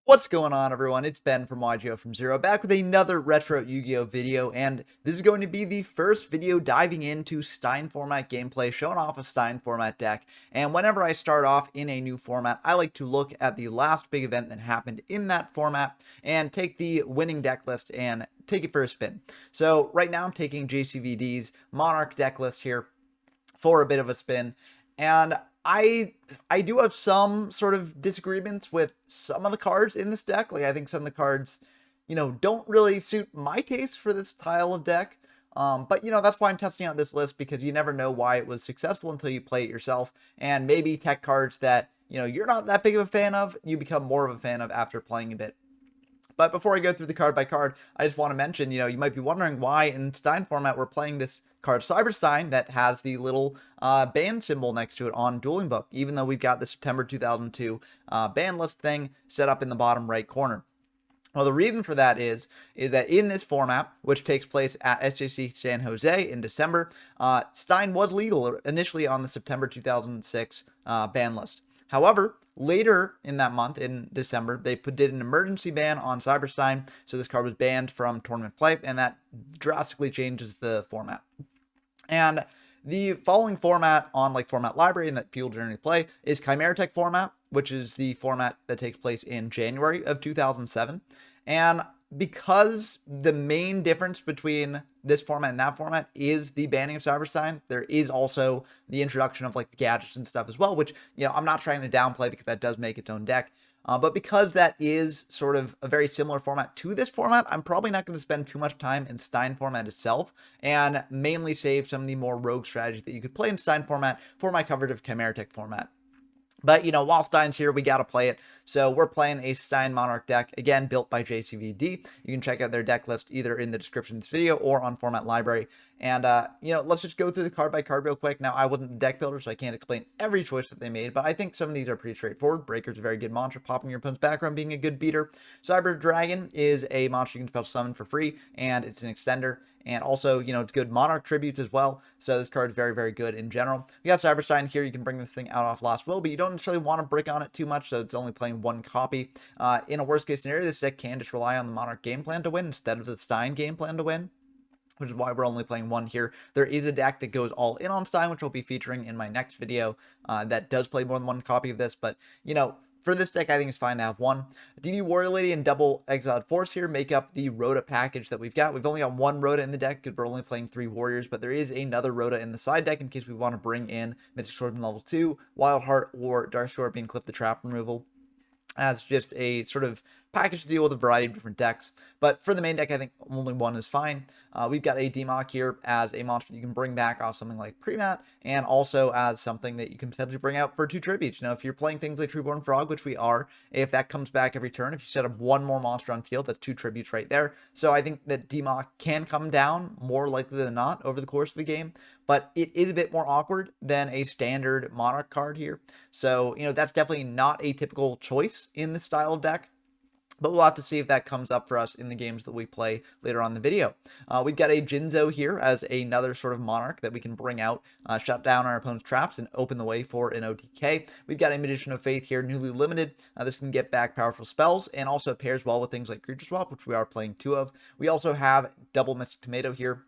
What's going on, everyone? It's Ben from YGO from Zero, back with another retro Yu-Gi-Oh video, and this is going to be the first video diving into Stein Format gameplay, showing off a Stein Format deck. And whenever I start off in a new format, I like to look at the last big event that happened in that format and take the winning deck list and take it for a spin. So right now I'm taking JCVD's Monarch deck list here for a bit of a spin, and I do have some sort of disagreements with some of the cards in this deck. Like, I think some of the cards, don't really suit my taste for this style of deck. But that's why I'm testing out this list, because you never know why it was successful until you play it yourself. And maybe tech cards that, you're not that big of a fan of, you become more of a fan of after playing a bit. But before I go through the card by card, I just want to mention, you might be wondering why in Stein format we're playing this card Cyber-Stein that has the little band symbol next to it on Dueling Book, even though we've got the September 2002 band list thing set up in the bottom right corner. Well, the reason for that is that in this format, which takes place at SJC San Jose in December, Stein was legal initially on the September 2006 ban list. However, later in that month, in December, they did an emergency ban on Cyber-Stein, so this card was banned from tournament play, and that drastically changes the format. And the following format on Format Library and that people generally play is Chimera Tech format, which is the format that takes place in January of 2007. And because the main difference between this format and that format is the banning of Cyber-Stein, there is also the introduction of the gadgets and stuff as well, which, I'm not trying to downplay because that does make its own deck. But because that is sort of a very similar format to this format, I'm probably not going to spend too much time in Stein format itself, and mainly save some of the more rogue strategies that you could play in Stein format for my coverage of Chimera Tech format. But, while Stein's here, we got to play it. So we're playing a Stein Monarch deck, again, built by JCVD. You can check out their deck list either in the description of this video or on Format Library. And, let's just go through the card by card real quick. Now, I wasn't a deck builder, so I can't explain every choice that they made, but I think some of these are pretty straightforward. Breaker's a very good monster, popping your opponent's background, being a good beater. Cyber Dragon is a monster you can special summon for free, and it's an extender. And also, it's good Monarch tributes as well. So this card is very, very good in general. We got Cyber-Stein here. You can bring this thing out off Lost Will, but you don't necessarily want to brick on it too much, so it's only playing one copy. In a worst-case scenario, this deck can just rely on the Monarch game plan to win instead of the Stein game plan to win, which is why we're only playing one here. There is a deck that goes all in on Stein, which we'll be featuring in my next video, that does play more than one copy of this, but, for this deck, I think it's fine to have one. DD Warrior Lady and Double Exiled Force here make up the Rhoda package that we've got. We've only got one Rhoda in the deck because we're only playing 3 Warriors, but there is another Rhoda in the side deck in case we want to bring in Mystic Swordsman level 2, Wild Heart, or Dark Scorpion Clip the Trap removal as just a sort of package to deal with a variety of different decks. But for the main deck, I think only one is fine. We've got a Democ here as a monster you can bring back off something like Premat, and also as something that you can potentially bring out for 2 tributes. If you're playing things like Treeborn Frog, which we are, if that comes back every turn, if you set up one more monster on field, that's 2 tributes right there. So I think that Democ can come down more likely than not over the course of the game, but it is a bit more awkward than a standard Monarch card here. So, that's definitely not a typical choice in this style of deck. But we'll have to see if that comes up for us in the games that we play later on in the video. We've got a Jinzo here as another sort of Monarch that we can bring out, shut down our opponent's traps, and open the way for an OTK. We've got a Magician of Faith here, newly limited. This can get back powerful spells, and also pairs well with things like Creature Swap, which we are playing 2 of. We also have Double Mystic Tomato here,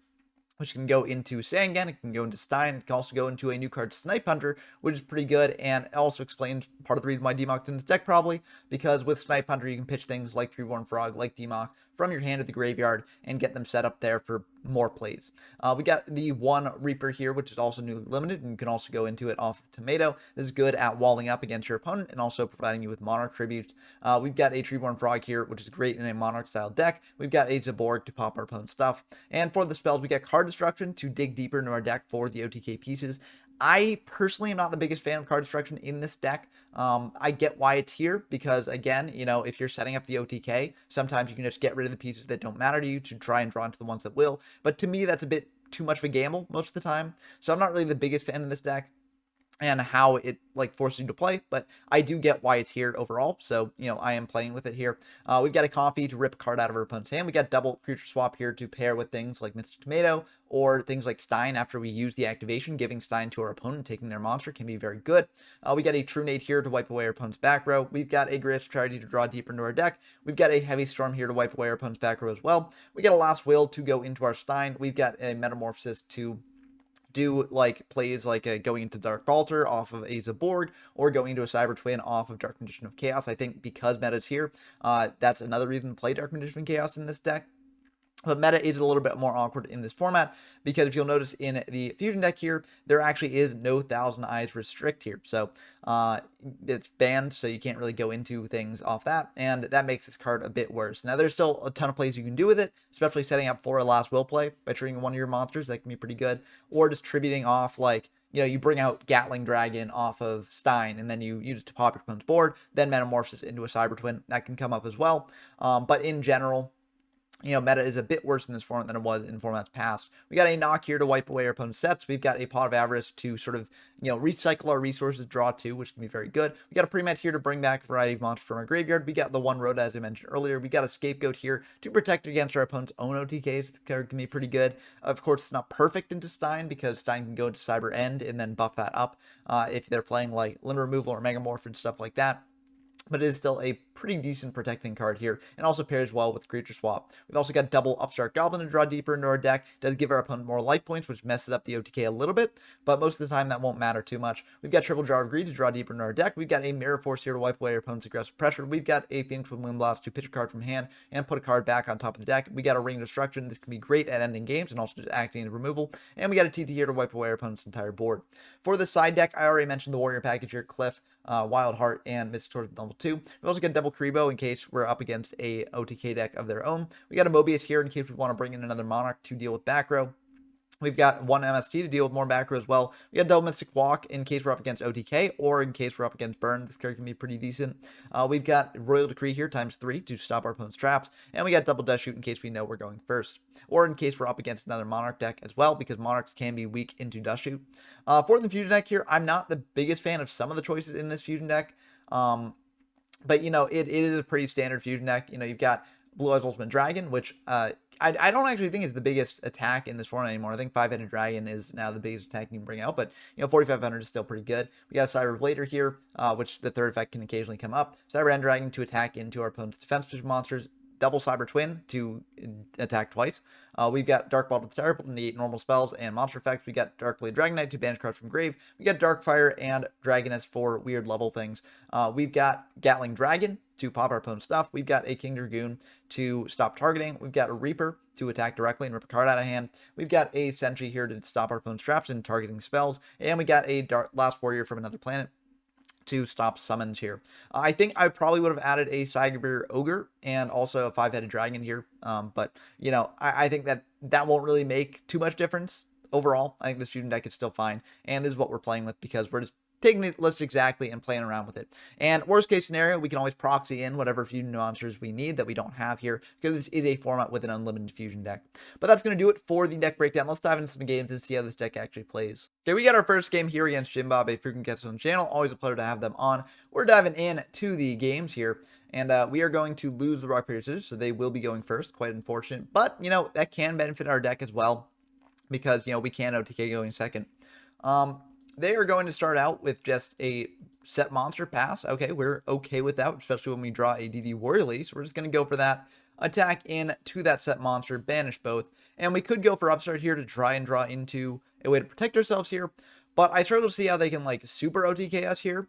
which can go into Sangan, it can go into Stein, it can also go into a new card, Snipe Hunter, which is pretty good, and it also explains part of the reason why Democ's in this deck, probably, because with Snipe Hunter, you can pitch things like Treeborn Frog, like Democ, from your hand to the graveyard, and get them set up there for more plays. We got the one Reaper here, which is also newly limited, and you can also go into it off of Tomato. This is good at walling up against your opponent, and also providing you with Monarch tributes. We've got a Treeborn Frog here, which is great in a Monarch-style deck. We've got a Zaborg to pop our opponent's stuff. And for the spells, we got Card Destruction to dig deeper into our deck for the OTK pieces. I personally am not the biggest fan of Card Destruction in this deck. I get why it's here, because again, if you're setting up the OTK, sometimes you can just get rid of the pieces that don't matter to you to try and draw into the ones that will. But to me, that's a bit too much of a gamble most of the time. So I'm not really the biggest fan of this deck. and how it like forces you to play, but I do get why it's here overall. So, I am playing with it here. We've got a coffee to rip a card out of our opponent's hand. We got double creature swap here to pair with things like Mr. Tomato or things like Stein after we use the activation. Giving Stein to our opponent, taking their monster can be very good. We got a True Nade here to wipe away our opponent's back row. We've got a Great Strategy to draw deeper into our deck. We've got a Heavy Storm here to wipe away our opponent's back row as well. We got a Last Will to go into our Stein. We've got a Metamorphosis to do like plays like going into Dark Altar off of Aza Borg or going into a Cyber Twin off of Dark Condition of Chaos. I think because meta's here, that's another reason to play Dark Condition of Chaos in this deck. But meta is a little bit more awkward in this format because if you'll notice in the fusion deck here, there actually is no Thousand Eyes restrict here. So it's banned, so you can't really go into things off that, and that makes this card a bit worse. Now, there's still a ton of plays you can do with it, especially setting up for a Last Will play by triggering one of your monsters. That can be pretty good. Or distributing off, like, you bring out Gatling Dragon off of Stein, and then you use it to pop your opponent's board, then Metamorphosis into a Cyber Twin. That can come up as well. But in general, meta is a bit worse in this format than it was in formats past. We got a knock here to wipe away our opponent's sets. We've got a Pot of Avarice to sort of, recycle our resources, draw two, which can be very good. We got a Pre-Met here to bring back a variety of monsters from our graveyard. We got the one Rhoda, as I mentioned earlier. We got a Scapegoat here to protect against our opponent's own OTKs. The card can be pretty good. Of course, it's not perfect into Stein because Stein can go into Cyber End and then buff that up if they're playing like Limit Removal or Megamorph and stuff like that. But it is still a pretty decent protecting card here, and also pairs well with Creature Swap. We've also got double Upstart Goblin to draw deeper into our deck. It does give our opponent more life points, which messes up the OTK a little bit, but most of the time that won't matter too much. We've got triple Jar of Greed to draw deeper into our deck. We've got a Mirror Force here to wipe away our opponent's aggressive pressure. We've got a Phoenix Wind Blast to pitch a card from hand and put a card back on top of the deck. We got a Ring of Destruction. This can be great at ending games and also just acting as removal. And we got a TT here to wipe away our opponent's entire board. For the side deck, I already mentioned the Warrior package here, Cliff, Wild Heart, and Mystic Sword level 2. We've also got double Karibo in case we're up against a OTK deck of their own. We got a Mobius here in case we want to bring in another Monarch to deal with back row. We've got one MST to deal with more back row as well. We got double Mystic Walk in case we're up against OTK or in case we're up against Burn. This card can be pretty decent. We've got Royal Decree here ×3 to stop our opponent's traps. And we got double Death Shoot in case we know we're going first. Or in case we're up against another Monarch deck as well, because Monarchs can be weak into Dust Shoot. For the Fusion deck here, I'm not the biggest fan of some of the choices in this Fusion deck. But, it is a pretty standard Fusion deck. You've got Blue Eyes Ultimate Dragon, which I don't actually think is the biggest attack in this format anymore. I think 5-headed Dragon is now the biggest attack you can bring out, but 4,500 is still pretty good. We got a Cyber Blader here, which the third effect can occasionally come up. Cyber End Dragon to attack into our opponent's defense position monsters. Double Cyber Twin to attack twice. We've got Dark Ball to Terrible to negate normal spells and monster effects. We got Dark Blade Dragonite to banish cards from grave. We got Dark Fire and Dragoness for weird level things. We've got Gatling Dragon to pop our opponent's stuff. We've got a King Dragoon to stop targeting. We've got a Reaper to attack directly and rip a card out of hand. We've got a Sentry here to stop our opponent's traps and targeting spells. And we got a Last Warrior from another planet to stop summons here. I think I probably would have added a Cyber Ogre and also a 5-headed Dragon here. But, I think that won't really make too much difference overall. I think this Fusion deck is still fine. And this is what we're playing with because we're just taking the list exactly and playing around with it. And worst case scenario, we can always proxy in whatever fusion monsters we need that we don't have here, because this is a format with an unlimited fusion deck. But that's going to do it for the deck breakdown. Let's dive into some games and see how this deck actually plays. Okay, we got our first game here against Jim Bob, a frequent guest on the channel. Always a pleasure to have them on. We're diving in to the games here. And we are going to lose the rock, paper, scissors, so they will be going first. Quite unfortunate. But, that can benefit our deck as well, because, we can OTK going second. They are going to start out with just a set monster pass. Okay, we're okay with that, especially when we draw a DD Warrior Lady. So we're just going to go for that. Attack in to that set monster, banish both. And we could go for Upstart here to try and draw into a way to protect ourselves here. But I struggle to see how they can, super OTK us here.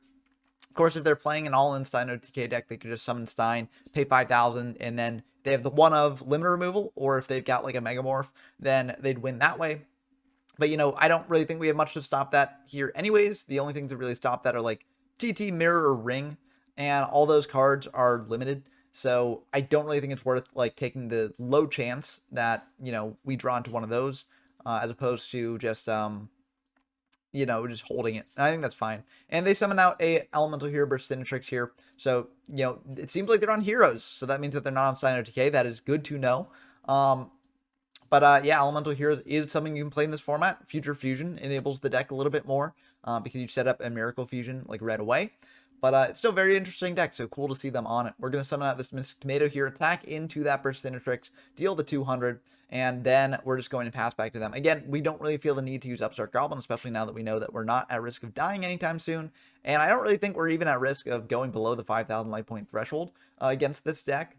Of course, if they're playing an all-in Stein OTK deck, they could just summon Stein, pay 5,000, and then they have the one of limit removal. Or if they've got, a Megamorph, then they'd win that way. But, I don't really think we have much to stop that here anyways. The only things that really stop that are TT, Mirror, or Ring. And all those cards are limited. So I don't really think it's worth taking the low chance that, we draw into one of those as opposed to just, just holding it. And I think that's fine. And they summon out a Elemental Hero burst Thinatrix here. So, it seems like they're on Heroes. So that means that they're not on Stein OTK. That is good to know. But yeah, Elemental Heroes is something you can play in this format. Future Fusion enables the deck a little bit more. because you set up a Miracle Fusion like right away. But it's still a very interesting deck, so cool to see them on it. We're going to summon out this Mystic Tomato here, attack into that Burstinatrix, deal the 200, and then we're just going to pass back to them. Again, we don't really feel the need to use Upstart Goblin, especially now that we know that we're not at risk of dying anytime soon. And I don't really think we're even at risk of going below the 5,000 life point threshold against this deck.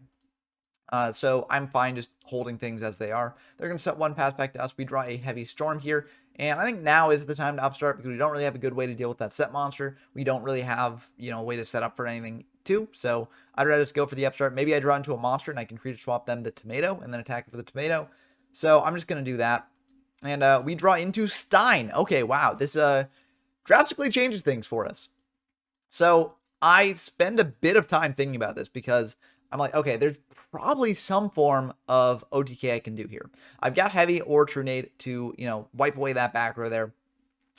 So I'm fine just holding things as they are. They're going to set one pass back to us. We draw a Heavy Storm here. And I think now is the time to upstart because we don't really have a good way to deal with that set monster. We don't really have, a way to set up for anything too. So I'd rather just go for the upstart. Maybe I draw into a monster and I can creature swap them the tomato and then attack for the tomato. So I'm just going to do that. And we draw into Stein. Okay, wow. This drastically changes things for us. So I spend a bit of time thinking about this because I'm like, okay, there's probably some form of OTK I can do here. I've got Heavy or Trunade to, wipe away that back row there.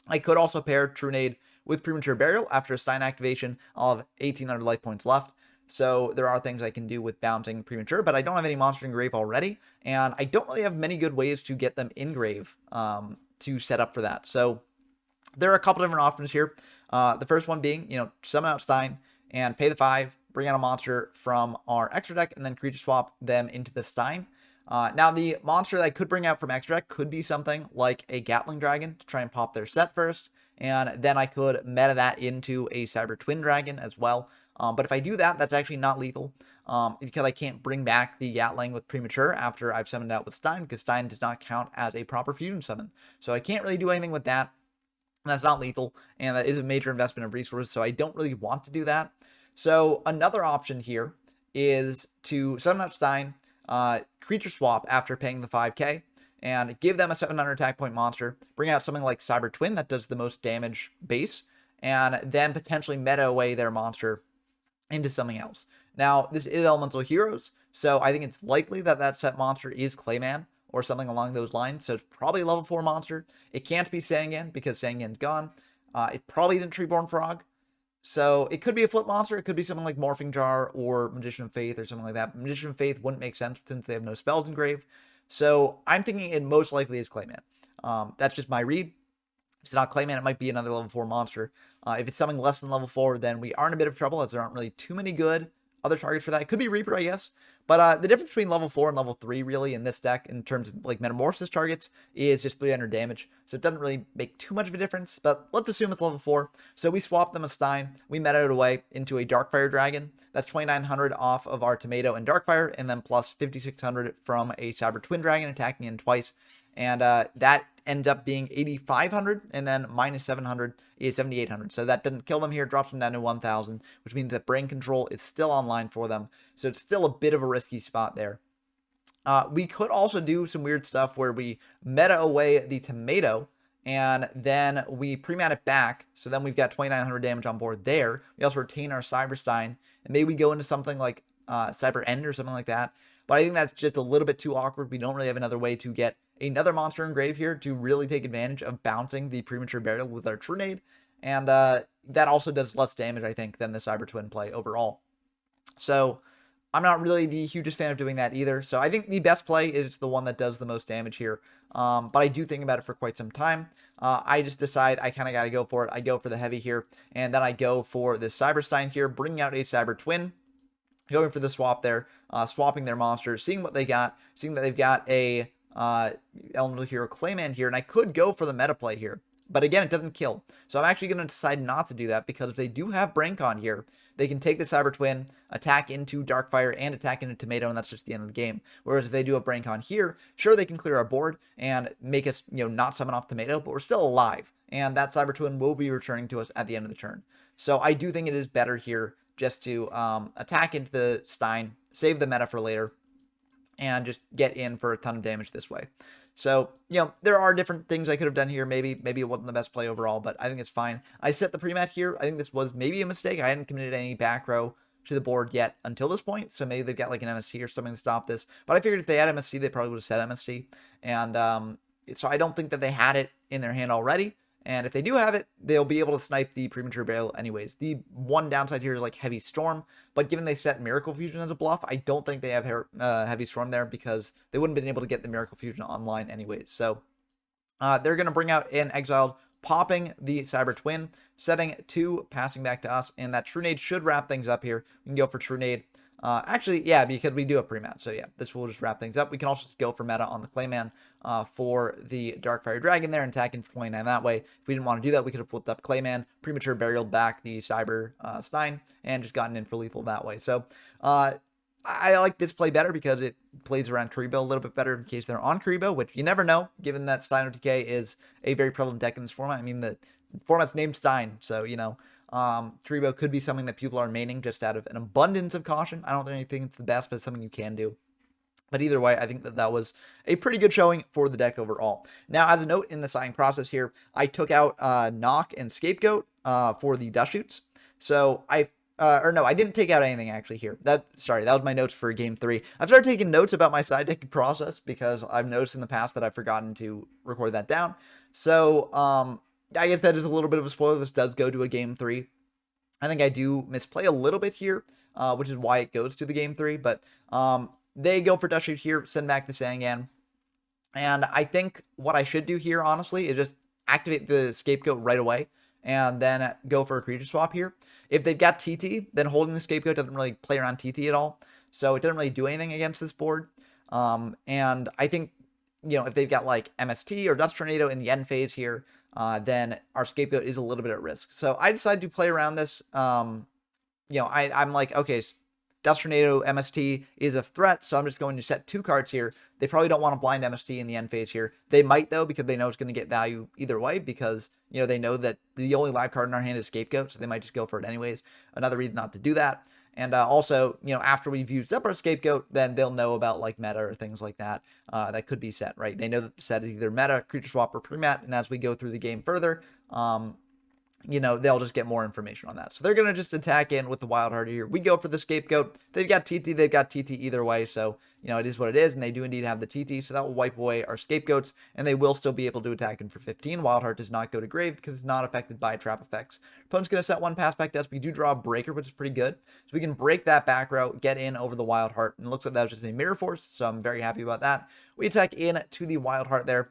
I could also pair Trunade with Premature Burial. After a Stein activation, I'll have 1,800 life points left. So there are things I can do with bouncing Premature, but I don't have any monster in grave already, and I don't really have many good ways to get them in grave to set up for that. So there are a couple different options here. The first one being, summon out Stein and pay the 5, bring out a monster from our extra deck, and then creature swap them into the Stein. Now, the monster that I could bring out from extra deck could be something like a Gatling Dragon to try and pop their set first, and then I could meta that into a Cyber Twin Dragon as well. But if I do that, that's actually not lethal because I can't bring back the Gatling with Premature after I've summoned out with Stein because Stein does not count as a proper fusion summon. So I can't really do anything with that. That's not lethal, and that is a major investment of resources, so I don't really want to do that. So another option here is to summon out Stein, creature swap after paying the 5k, and give them a 700 attack point monster, bring out something like Cyber Twin that does the most damage base, and then potentially meta away their monster into something else. Now, this is Elemental Heroes, so I think it's likely that that set monster is Clayman, or something along those lines, so it's probably a level 4 monster. It can't be Sangan, because Sangan's gone. It probably isn't Treeborn Frog, so it could be a flip monster. It could be something like Morphing Jar or Magician of Faith or something like that. Magician of Faith wouldn't make sense since they have no spells engraved. So I'm thinking it most likely is Clayman. That's just my read. If it's not Clayman, it might be another level 4 monster. If it's something less than level 4, then we are in a bit of trouble as there aren't really too many good other targets for that. It could be Reaper, I guess. But the difference between level 4 and level 3 really in this deck in terms of like Metamorphosis targets is just 300 damage. So it doesn't really make too much of a difference, but let's assume it's level 4. So we swap them a Stein. We meta it away into a Darkfire Dragon. That's 2,900 off of our Tomato and Darkfire, and then plus 5,600 from a Cyber Twin Dragon attacking in twice. And that ends up being 8,500, and then minus 700 is 7,800. So that doesn't kill them here, drops them down to 1,000, which means that Brain Control is still online for them. So it's still a bit of a risky spot there. We could also do some weird stuff where we meta away the Tomato, and then we pre-mat it back. So then we've got 2,900 damage on board there. We also retain our Cyber-Stein, and maybe we go into something like Cyber End or something like that. But I think that's just a little bit too awkward. We don't really have another way to get another monster in grave here to really take advantage of bouncing the Premature Burial with our Trunade. And that also does less damage, I think, than the Cyber Twin play overall. So I'm not really the hugest fan of doing that either. So I think the best play is the one that does the most damage here. But I do think about it for quite some time. I just decide I kind of got to go for it. I go for the heavy here. And then I go for the Cyber-Stein here, bringing out a Cyber Twin. Going for the swap there, swapping their monsters, seeing what they got, seeing that they've got a Elemental Hero Clayman here, and I could go for the meta play here. But again, it doesn't kill. So I'm actually going to decide not to do that, because if they do have Braincon here, they can take the Cyber Twin, attack into Darkfire, and attack into Tomato, and that's just the end of the game. Whereas if they do have Braincon here, sure, they can clear our board and make us, not summon off Tomato, but we're still alive. And that Cyber Twin will be returning to us at the end of the turn. So I do think it is better here just to attack into the Stein, save the meta for later, and just get in for a ton of damage this way. So, there are different things I could have done here. Maybe it wasn't the best play overall, but I think it's fine. I set the pre-mat here. I think this was maybe a mistake. I hadn't committed any back row to the board yet until this point, so maybe they've got like an MST or something to stop this. But I figured if they had MST, they probably would have set MST. And so I don't think that they had it in their hand already. And if they do have it, they'll be able to snipe the Premature Burial anyways. The one downside here is like Heavy Storm, but given they set Miracle Fusion as a bluff, I don't think they have Heavy Storm there, because they wouldn't have been able to get the Miracle Fusion online anyways. So they're going to bring out an exiled popping the Cyber Twin, setting 2, passing back to us, and that True Nade should wrap things up here. We can go for True Nade. Actually, yeah, because we do have pre-mat, so yeah, this will just wrap things up. We can also just go for meta on the Clayman for the Dark Fire Dragon there and attacking for 29 that way. If we didn't want to do that, we could have flipped up Clayman, premature burial back the Cyber-Stein, and just gotten in for lethal that way. So, I like this play better because it plays around Karibo a little bit better in case they're on Karibo, which you never know, given that Stein OTK is a very prevalent deck in this format. I mean, the format's named Stein, so, you know, Karibo could be something that people are maining just out of an abundance of caution. I don't really think it's the best, but it's something you can do. But either way, I think that that was a pretty good showing for the deck overall. Now, as a note in the signing process here, I took out Knock and Scapegoat for the Dust Shoots. So I didn't take out anything actually here. That was my notes for game 3. I've started taking notes about my side decking process because I've noticed in the past that I've forgotten to record that down. So, I guess that is a little bit of a spoiler. This does go to a game 3. I think I do misplay a little bit here, which is why it goes to the game 3. But they go for Dust Shoot here, send back the Sangan. And I think what I should do here, honestly, is just activate the Scapegoat right away and then go for a creature swap here. If they've got TT, then holding the Scapegoat doesn't really play around TT at all. So it doesn't really do anything against this board. And I think, you know, if they've got like MST or Dust Tornado in the end phase here, then our Scapegoat is a little bit at risk. So I decided to play around this. You know, I'm like, okay, Dust Tornado MST is a threat, so I'm just going to set 2 cards here. They probably don't want to blind MST in the end phase here. They might, though, because they know it's going to get value either way, because, you know, they know that the only live card in our hand is Scapegoat, so they might just go for it anyways. Another reason not to do that. And also, you know, after we've used up our Scapegoat, then they'll know about, like, meta or things like that that could be set, right? They know that the set is either meta, creature swap, or pre-mat, and as we go through the game further, you know, they'll just get more information on that. So they're going to just attack in with the Wild Heart here. We go for the Scapegoat. They've got TT. They've got TT either way. So, you know, it is what it is. And they do indeed have the TT. So that will wipe away our Scapegoats. And they will still be able to attack in for 15. Wild Heart does not go to grave because it's not affected by trap effects. Opponent's going to set 1 pass back to us. We do draw a Breaker, which is pretty good. So we can break that back row, get in over the Wild Heart. And it looks like that was just a Mirror Force. So I'm very happy about that. We attack in to the Wild Heart there.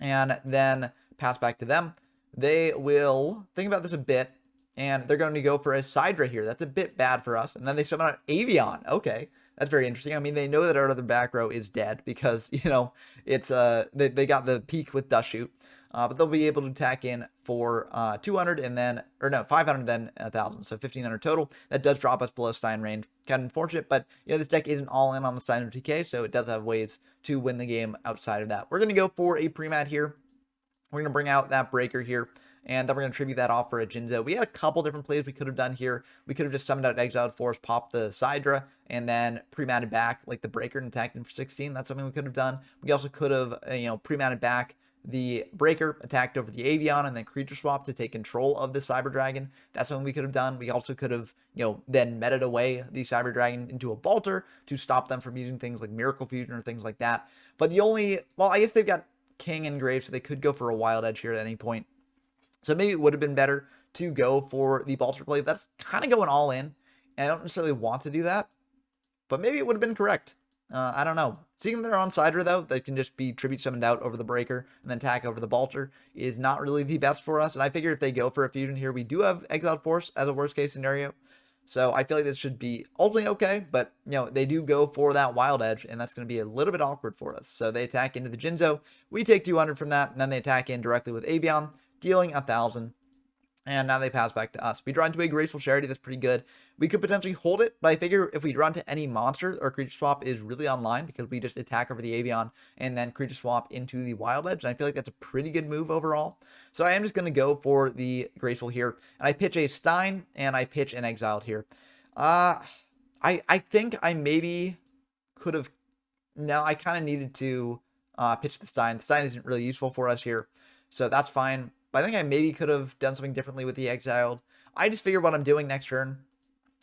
And then pass back to them. They will think about this a bit, and they're going to go for a Sidra here. That's a bit bad for us. And then they summon out Avion. Okay, that's very interesting. I mean, they know that our other back row is dead because, you know, it's they got the peak with Dust Shoot. But they'll be able to attack in for 200 and then, or no, 500 then 1,000. So 1,500 total. That does drop us below Stein range. Kind of unfortunate, but, you know, this deck isn't all in on the Stein TK, so it does have ways to win the game outside of that. We're going to go for a pre-mat here. We're going to bring out that Breaker here, and then we're going to tribute that off for a Jinzo. We had a couple different plays we could have done here. We could have just summoned out Exiled Force, popped the Sidra, and then pre-matted back like the Breaker and attacked in for 16. That's something we could have done. We also could have, you know, pre-matted back the Breaker, attacked over the Avion, and then creature swap to take control of the Cyber Dragon. That's something we could have done. We also could have, you know, then meted away the Cyber Dragon into a Bolter to stop them from using things like Miracle Fusion or things like that. But the only, well, I guess they've got King and Grave, so they could go for a Wild Edge here at any point. So maybe it would have been better to go for the Bolter play. That's kind of going all in, and I don't necessarily want to do that, but maybe it would have been correct. I don't know. Seeing they're on Sidra, though, that can just be tribute summoned out over the Breaker and then attack over the Bolter is not really the best for us. And I figure if they go for a fusion here, we do have Exiled Force as a worst case scenario. So I feel like this should be ultimately okay, but, you know, they do go for that Wild Edge, and that's going to be a little bit awkward for us. So they attack into the Jinzo. We take 200 from that, and then they attack in directly with Avion, dealing 1,000. And now they pass back to us. We draw into a Graceful Charity. That's pretty good. We could potentially hold it, but I figure if we draw into any monster, our creature swap is really online because we just attack over the Avion and then creature swap into the Wild Edge. And I feel like that's a pretty good move overall. So I am just going to go for the Graceful here. And I pitch a Stein and I pitch an Exiled here. I think I maybe could have... No, I kind of needed to pitch the Stein. The Stein isn't really useful for us here, so that's fine. But I think I maybe could have done something differently with the Exiled. I just figured what I'm doing next turn.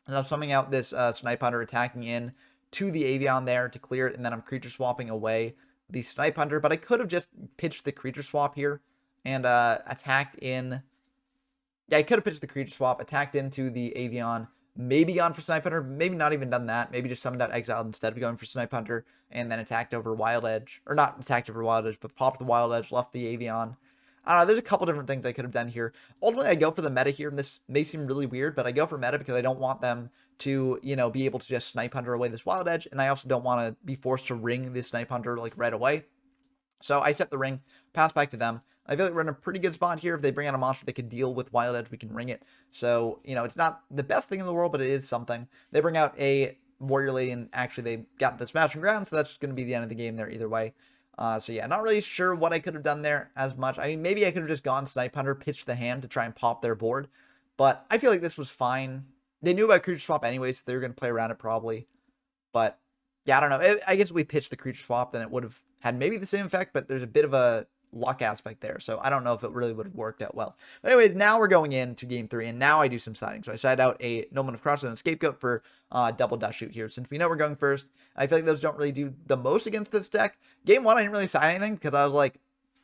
And I'm summing out this Snipe Hunter, attacking in to the Avion there to clear it. And then I'm creature swapping away the Snipe Hunter. But I could have just pitched the creature swap here and attacked in. Yeah, I could have pitched the creature swap, attacked into the Avion. Maybe gone for Snipe Hunter. Maybe not even done that. Maybe just summoned out Exiled instead of going for Snipe Hunter. And then attacked over Wild Edge. Or not attacked over Wild Edge, but popped the Wild Edge, left the Avion. I don't know, there's a couple different things I could have done here. Ultimately, I go for the meta here, and this may seem really weird, but I go for meta because I don't want them to, be able to just Snipe Hunter away this Wild Edge, and I also don't want to be forced to ring this Snipe Hunter, like, right away. So I set the ring, pass back to them. I feel like we're in a pretty good spot here. If they bring out a monster that could deal with Wild Edge, we can ring it. So, it's not the best thing in the world, but it is something. They bring out a Warrior Lady, and actually they got the Smashing Ground, so that's going to be the end of the game there either way. So yeah, not really sure what I could have done there as much. I mean, maybe I could have just gone Snipe Hunter, pitched the hand to try and pop their board, but I feel like this was fine. They knew about Creature Swap anyway, so they were going to play around it probably. But yeah, I don't know. I guess if we pitched the Creature Swap, then it would have had maybe the same effect, but there's a bit of a luck aspect there, so I don't know if it really would have worked out well. But anyways, now we're going into game 3, and now I do some siding. So I side out a Nomen of Cross and a Scapegoat for double dust shoot here. Since we know we're going first, I feel like those don't really do the most against this deck. Game 1, I didn't really side anything because I was like,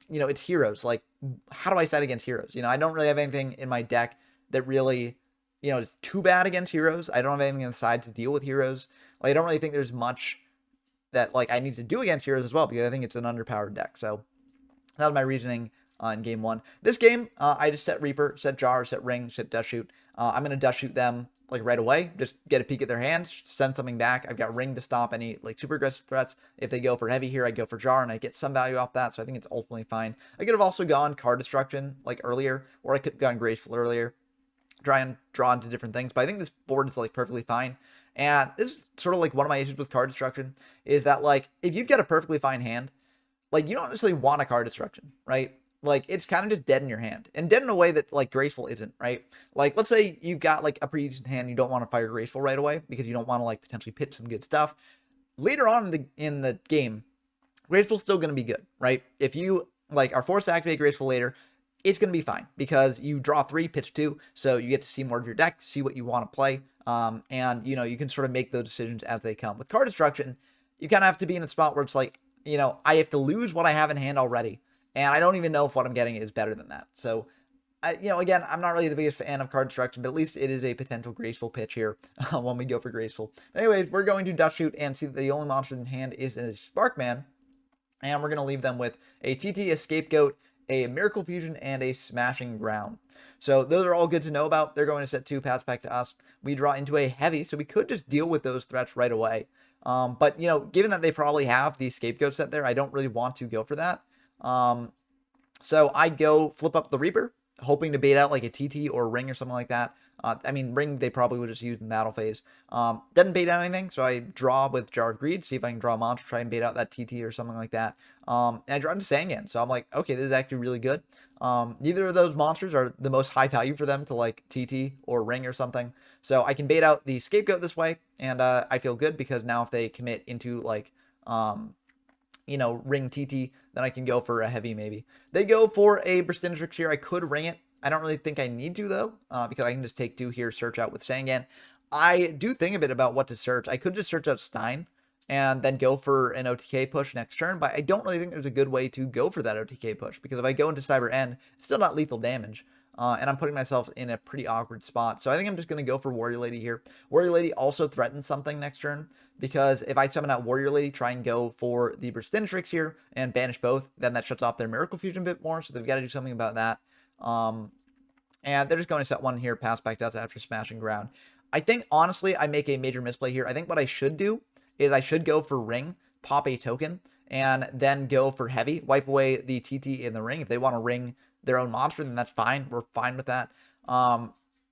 it's heroes. Like, how do I side against heroes? I don't really have anything in my deck that really, is too bad against heroes. I don't have anything on the side to deal with heroes. Like, I don't really think there's much that, like, I need to do against heroes as well, because I think it's an underpowered deck. So that was my reasoning in game 1. This game, I just set Reaper, set Jar, set Ring, set Dust Shoot. I'm going to Dust Shoot them, like, right away. Just get a peek at their hand, send something back. I've got Ring to stop any, like, super aggressive threats. If they go for heavy here, I go for Jar, and I get some value off that, so I think it's ultimately fine. I could have also gone Card Destruction, like, earlier, or I could have gone Graceful earlier, try and draw into different things, but I think this board is, like, perfectly fine. And this is sort of, like, one of my issues with Card Destruction, is that, like, if you've got a perfectly fine hand, like, you don't necessarily want a Card Destruction, right? Like, it's kind of just dead in your hand, and dead in a way that, like, Graceful isn't, right? Like, let's say you've got, like, a pretty decent hand, you don't want to fire Graceful right away because you don't want to, like, potentially pitch some good stuff. Later on in the game, Graceful's still going to be good, right? If you, like, are forced to activate Graceful later, it's going to be fine because you draw 3, pitch 2, so you get to see more of your deck, see what you want to play, and, you can sort of make those decisions as they come. With Card Destruction, you kind of have to be in a spot where it's like, I have to lose what I have in hand already, and I don't even know if what I'm getting is better than that. So, again, I'm not really the biggest fan of Card Destruction, but at least it is a potential Graceful pitch here when we go for Graceful. Anyways, we're going to Dust Shoot and see that the only monster in hand is a Sparkman, and we're going to leave them with a TT, a Scapegoat, a Miracle Fusion, and a Smashing Ground. So those are all good to know about. They're going to set 2, pass back to us. We draw into a heavy, so we could just deal with those threats right away. But, given that they probably have the Scapegoat set there, I don't really want to go for that. So I go flip up the Reaper, hoping to bait out like a TT or Ring or something like that. I mean, Ring they probably would just use in battle phase. Doesn't bait out anything, so I draw with Jar of Greed, see if I can draw a monster, try and bait out that TT or something like that. And I draw into Sangan, so I'm like, okay, this is actually really good. Neither of those monsters are the most high value for them to, like, TT or Ring or something. So I can bait out the Scapegoat this way, and I feel good because now if they commit into, like, Ring TT, then I can go for a heavy maybe. They go for a Burstinatrix here. I could ring it. I don't really think I need to, though, because I can just take 2 here, search out with Sangan. I do think a bit about what to search. I could just search out Stein and then go for an OTK push next turn, but I don't really think there's a good way to go for that OTK push, because if I go into Cyber-End, it's still not lethal damage, and I'm putting myself in a pretty awkward spot. So I think I'm just going to go for Warrior Lady here. Warrior Lady also threatens something next turn, because if I summon out Warrior Lady, try and go for the Burstinatrix here, and banish both, then that shuts off their Miracle Fusion a bit more, so they've got to do something about that. And they're just going to set 1 here, pass back to us after Smashing Ground. I think, honestly, I make a major misplay here. I think what I should do is I should go for Ring, pop a token, and then go for Heavy, wipe away the TT in the Ring. If they want to ring their own monster, then that's fine. We're fine with that.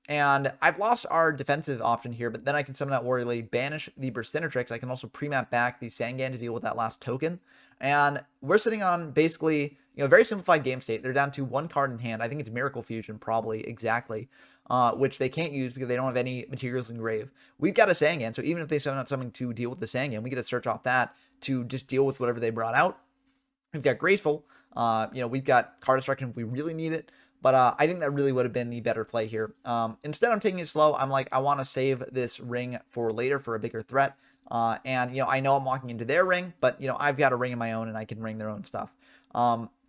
And I've lost our defensive option here, but then I can summon out Warrior Lady, banish the Burstinatrix. I can also pre-map back the Sangan to deal with that last token. And we're sitting on basically, very simplified game state. They're down to 1 card in hand. I think it's Miracle Fusion, probably, exactly, which they can't use because they don't have any materials in grave. We've got a Sangan, so even if they summon out something to deal with the Sangan, we get to search off that to just deal with whatever they brought out. We've got Graceful. We've got Card Destruction if we really need it. But I think that really would have been the better play here. Instead, I'm taking it slow. I'm like, I want to save this Ring for later for a bigger threat. And I know I'm walking into their Ring, but, I've got a Ring of my own and I can ring their own stuff.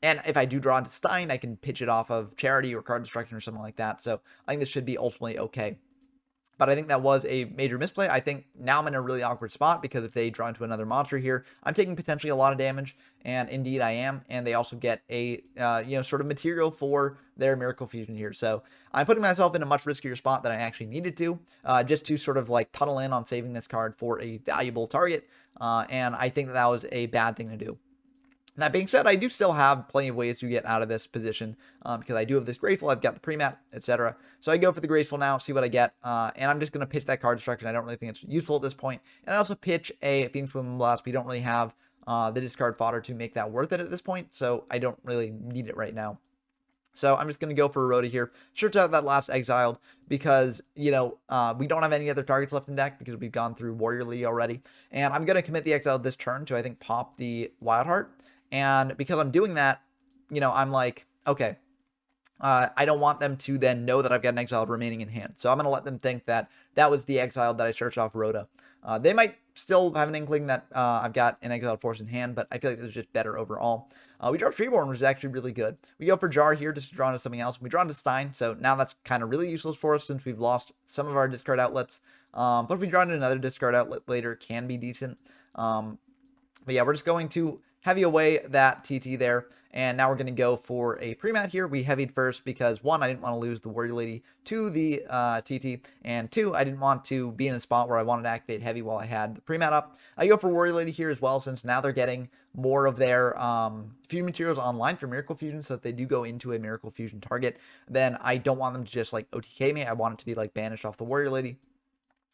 And if I do draw into Stein, I can pitch it off of Charity or Card Destruction or something like that. So I think this should be ultimately okay. But I think that was a major misplay. I think now I'm in a really awkward spot because if they draw into another monster here, I'm taking potentially a lot of damage, and indeed I am. And they also get a sort of material for their Miracle Fusion here. So I'm putting myself in a much riskier spot than I actually needed to, just to sort of like tunnel in on saving this card for a valuable target. And I think that was a bad thing to do. That being said, I do still have plenty of ways to get out of this position because I do have this Graceful, I've got the Pre-Mat, etc. So I go for the Graceful now, see what I get, and I'm just going to pitch that card destruction. I don't really think it's useful at this point. And I also pitch a Phoenix Wind Blast. We don't really have the discard fodder to make that worth it at this point, so I don't really need it right now. So I'm just going to go for a Rhoda here. Search out that last Exiled because, we don't have any other targets left in deck because we've gone through Warrior Lee already. And I'm going to commit the Exiled this turn to, I think, pop the Wildheart. And because I'm doing that, I'm like, okay, I don't want them to then know that I've got an Exiled remaining in hand. So I'm going to let them think that that was the Exiled that I searched off Rhoda. They might still have an inkling that I've got an Exiled Force in hand, but I feel like this is just better overall. We draw Treeborn, which is actually really good. We go for Jar here just to draw into something else. We draw into Stein, so now that's kind of really useless for us since we've lost some of our discard outlets. But if we draw into another discard outlet later, it can be decent. But yeah, we're just going to heavy away that TT there, and now we're going to go for a Pre-Mat here. We heavied first because, one, I didn't want to lose the Warrior Lady to the TT, and two, I didn't want to be in a spot where I wanted to activate heavy while I had the Pre-Mat up. I go for Warrior Lady here as well, since now they're getting more of their fusion materials online for Miracle Fusion, so if they do go into a Miracle Fusion target, then I don't want them to just, like, OTK me. I want it to be, like, banished off the Warrior Lady.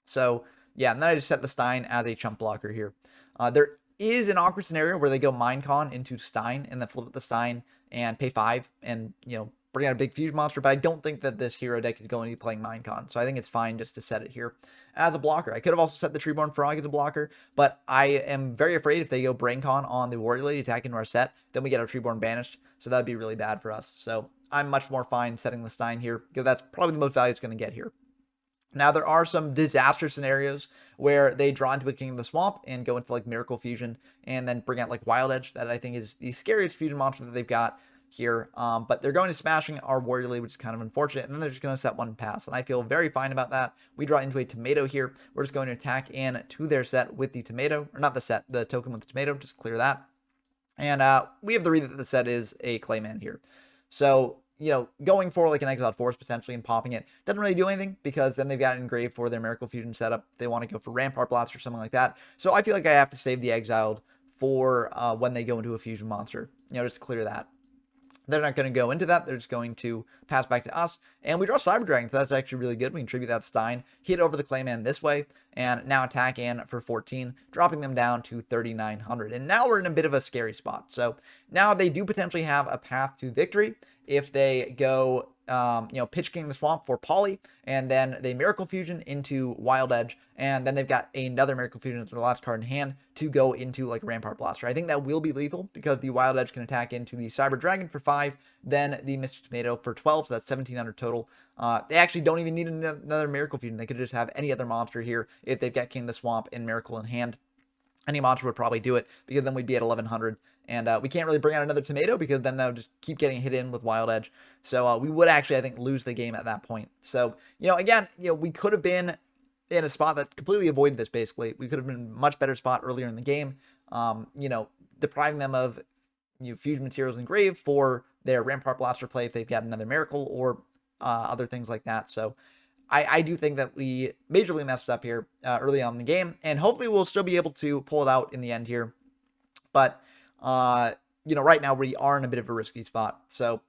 So, yeah, and then I just set the Stein as a chump blocker here. There is an awkward scenario where they go Minecon into Stein and then flip it the Stein and pay 5 and, bring out a big fusion monster, but I don't think that this hero deck is going to be playing Minecon, so I think it's fine just to set it here as a blocker. I could have also set the Treeborn Frog as a blocker, but I am very afraid if they go BrainCon on the Warrior Lady attack into our set, then we get our Treeborn banished, so that would be really bad for us. So I'm much more fine setting the Stein here, because that's probably the most value it's going to get here. Now, there are some disaster scenarios where they draw into a King of the Swamp and go into, like, Miracle Fusion and then bring out, like, Wild Edge. That I think is the scariest fusion monster that they've got here. But they're going to smashing our Warrior Lady, which is kind of unfortunate. And then they're just going to set one pass. And I feel very fine about that. We draw into a Tomato here. We're just going to attack in to their set with the Tomato. Or not the set, the token with the Tomato. Just clear that. And we have the read that the set is a Clayman here. So, going for like an Exiled Force potentially and popping it doesn't really do anything because then they've got it engraved for their Miracle Fusion setup. They want to go for Rampart Blast or something like that. So I feel like I have to save the Exiled for when they go into a Fusion monster, just to clear that. They're not going to go into that. They're just going to pass back to us. And we draw Cyber Dragon, so that's actually really good. We can tribute that Stein, hit over the Clayman this way, and now attack in for 14, dropping them down to 3,900. And now we're in a bit of a scary spot. So now they do potentially have a path to victory if they go, pitch King of the Swamp for Poly, and then they Miracle Fusion into Wild Edge, and then they've got another Miracle Fusion into the last card in hand to go into like Rampart Blaster. I think that will be lethal because the Wild Edge can attack into the Cyber Dragon for 5, then the Mr. Tomato for 12, so that's 1,700 total. They actually don't even need another Miracle Fusion. They could just have any other monster here if they've got King of the Swamp and Miracle in hand. Any monster would probably do it because then we'd be at 1,100. And we can't really bring out another Tomato because then they'll just keep getting hit in with Wild Edge. So we would actually, I think, lose the game at that point. So, again, we could have been in a spot that completely avoided this, basically. We could have been in a much better spot earlier in the game, depriving them of fusion materials engraved for their Rampart Blaster play if they've got another Miracle or other things like that. So I do think that we majorly messed up here early on in the game, and hopefully we'll still be able to pull it out in the end here. But right now we are in a bit of a risky spot. So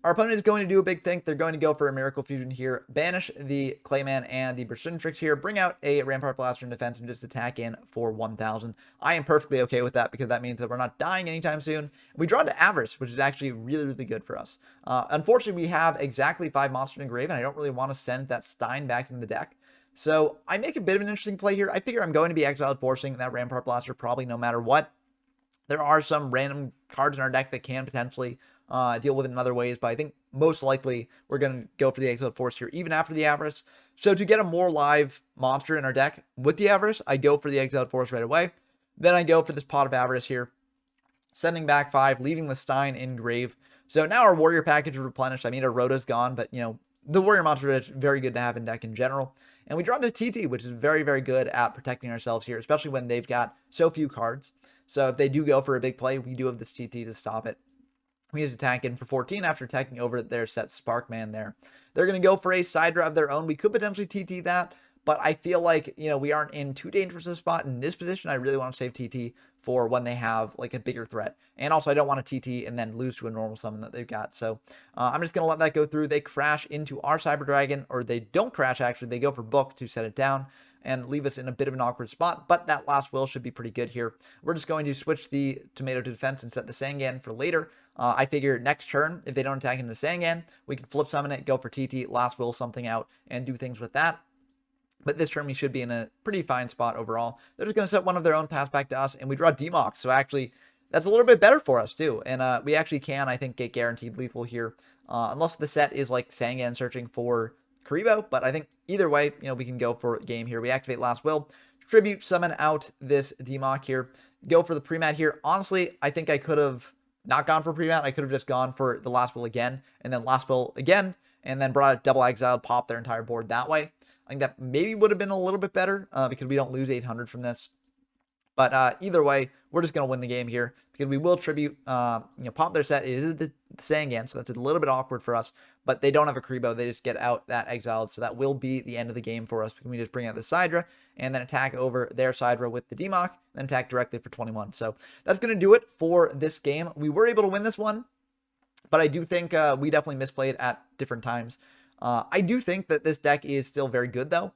our opponent is going to do a big thing. They're going to go for a Miracle Fusion here, banish the Clayman and the Berserk here, bring out a Rampart Blaster in defense, and just attack in for 1,000. I am perfectly okay with that because that means that we're not dying anytime soon. We draw to Avarice, which is actually really, really good for us. Unfortunately, we have exactly 5 monsters engraved, and I don't really want to send that Stein back into the deck. So I make a bit of an interesting play here. I figure I'm going to be Exiled Forcing that Rampart Blaster probably no matter what. There are some random cards in our deck that can potentially deal with it in other ways, but I think most likely we're going to go for the Exiled Force here, even after the Avarice. So to get a more live monster in our deck with the Avarice, I go for the Exiled Force right away. Then I go for this Pot of Avarice here, sending back 5, leaving the Stein in grave. So now our Warrior package is replenished. I mean, our Rhoda's gone, but, the Warrior monster is very good to have in deck in general. And we draw to TT, which is very, very good at protecting ourselves here, especially when they've got so few cards. So if they do go for a big play, we do have this TT to stop it. We use attack in for 14 after attacking over their set Sparkman there. They're going to go for a Sidra of their own. We could potentially TT that, but I feel like, we aren't in too dangerous a spot in this position. I really want to save TT for when they have like a bigger threat. And also I don't want to TT and then lose to a normal summon that they've got. So I'm just going to let that go through. They crash into our Cyber Dragon, or they don't crash actually. They go for Book to set it down and leave us in a bit of an awkward spot, but that last will should be pretty good here. We're just going to switch the Tomato to defense and set the Sangan for later. I figure next turn, if they don't attack into Sangan, we can flip summon it, go for TT, last will something out, and do things with that. But this turn, we should be in a pretty fine spot overall. They're just going to set one of their own pass back to us, and we draw Demock. So actually, that's a little bit better for us, too. And we actually can, I think, get guaranteed lethal here. Unless the set is like Sangan searching for Karibo. But I think either way, we can go for game here. We activate Last Will, Tribute, summon out this Demock here. Go for the Premat here. Honestly, I think I could have not gone for Premat. I could have just gone for the Last Will again, and then Last Will again, and then brought it double exiled, pop their entire board that way. I think that maybe would have been a little bit better because we don't lose 800 from this. But either way, we're just going to win the game here because we will tribute, pop their set. It is the Sangan, so that's a little bit awkward for us. But they don't have a Karibo. They just get out that exiled. So that will be the end of the game for us. We just bring out the Sidra and then attack over their Sidra with the Demock, then attack directly for 21. So that's going to do it for this game. We were able to win this one, but I do think we definitely misplayed at different times. I do think that this deck is still very good, though.